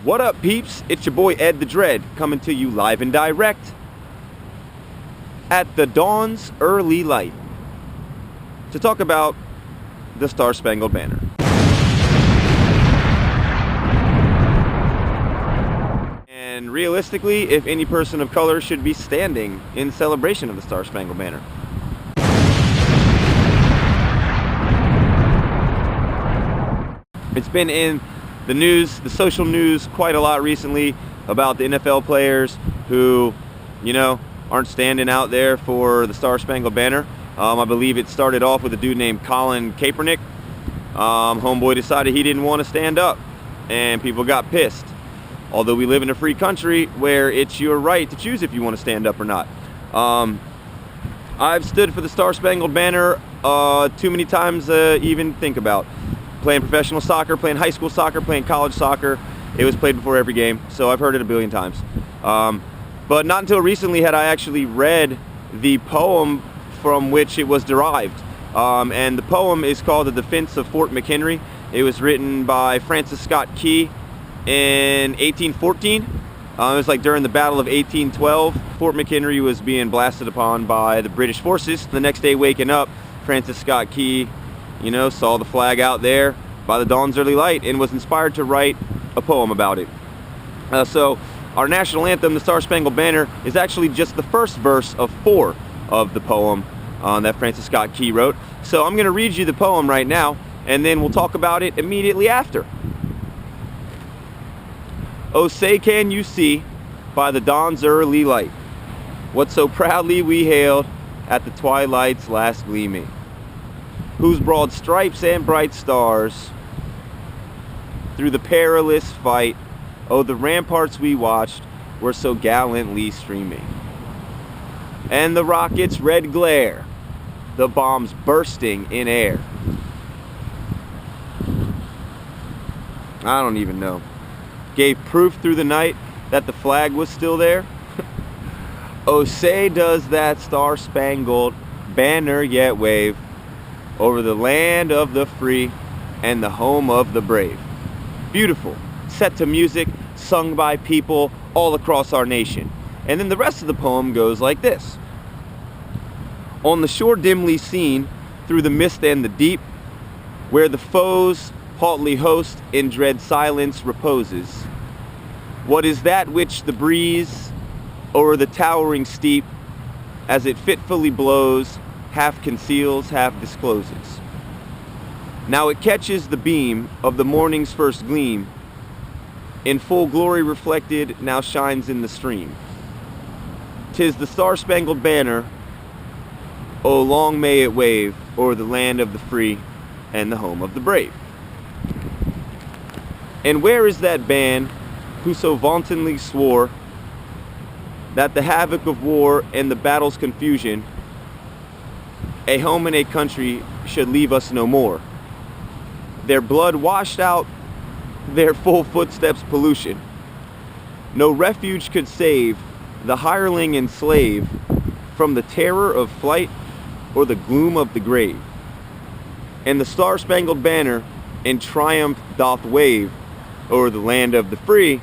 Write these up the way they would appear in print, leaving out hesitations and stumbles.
What up, peeps? It's your boy Ed the Dread coming to you live and direct at the dawn's early light to talk about the Star-Spangled Banner. And realistically, if any person of color should be standing in celebration of the Star-Spangled Banner. It's been in the news, the social news, quite a lot recently about the NFL players who, aren't standing out there for the Star-Spangled Banner. I believe it started off with a dude named Colin Kaepernick. Homeboy decided he didn't want to stand up, and people got pissed. Although we live in a free country where it's your right to choose if you want to stand up or not. I've stood for the Star-Spangled Banner too many times to even think about. Playing professional soccer, playing high school soccer, playing college soccer. It was played before every game, so I've heard it a billion times. But not until recently had I actually read the poem from which it was derived. And the poem is called The Defense of Fort McHenry. It was written by Francis Scott Key in 1814. It was like during the Battle of 1812. Fort McHenry was being blasted upon by the British forces. The next day waking up, Francis Scott Key saw the flag out there by the dawn's early light and was inspired to write a poem about it. So our national anthem, the Star-Spangled Banner, is actually just the first verse of 4 of the poem that Francis Scott Key wrote. So I'm going to read you the poem right now, and then we'll talk about it immediately after. Oh, say can you see by the dawn's early light what so proudly we hailed at the twilight's last gleaming, whose broad stripes and bright stars through the perilous fight, oh, the ramparts we watched were so gallantly streaming. And the rockets' red glare, the bombs bursting in air. I don't even know. Gave proof through the night that the flag was still there. Oh, say does that Star-Spangled Banner yet wave over the land of the free and the home of the brave. Beautiful, set to music, sung by people all across our nation. And then the rest of the poem goes like this. On the shore dimly seen, through the mist and the deep, where the foe's haughty host in dread silence reposes, what is that which the breeze o'er the towering steep, as it fitfully blows, half conceals, half discloses? Now it catches the beam of the morning's first gleam, in full glory reflected, now shines in the stream. 'Tis the Star-Spangled Banner, oh long may it wave o'er the land of the free and the home of the brave. And where is that band who so vauntingly swore that the havoc of war and the battle's confusion, a home and a country should leave us no more? Their blood washed out their full footsteps pollution. No refuge could save the hireling and slave from the terror of flight or the gloom of the grave. And the Star-Spangled Banner in triumph doth wave o'er the land of the free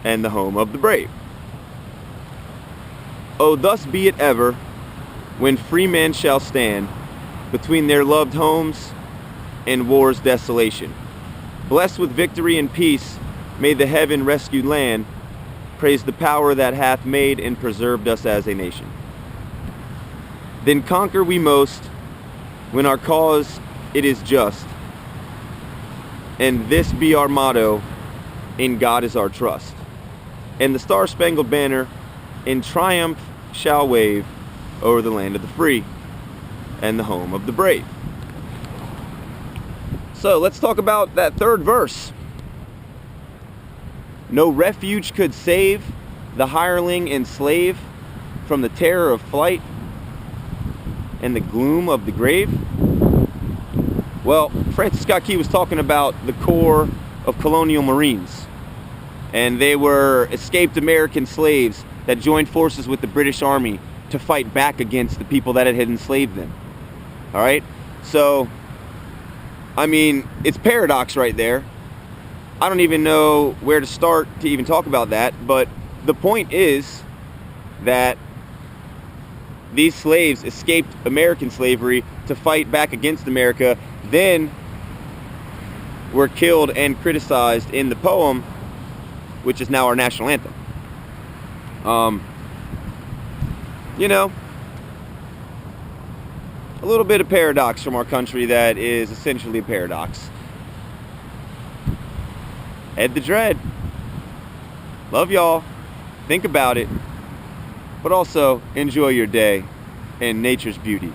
and the home of the brave. Oh, thus be it ever, when free men shall stand between their loved homes and war's desolation. Blessed with victory and peace, may the heaven-rescued land praise the power that hath made and preserved us as a nation. Then conquer we most, when our cause it is just, and this be our motto, in God is our trust. And the Star-Spangled Banner in triumph shall wave over the land of the free and the home of the brave. So let's talk about that third verse. No refuge could save the hireling and slave from the terror of flight and the gloom of the grave. Well, Francis Scott Key was talking about the Corp of Colonial Marines. And they were escaped American slaves that joined forces with the British Army to fight back against the people that had enslaved them. All right? So, I mean, it's paradox right there. I don't even know where to start to even talk about that, but the point is that these slaves escaped American slavery to fight back against America, then were killed and criticized in the poem, which is now our national anthem. You know, a little bit of paradox from our country that is essentially a paradox. Head the dread. Love y'all. Think about it. But also enjoy your day and nature's beauty.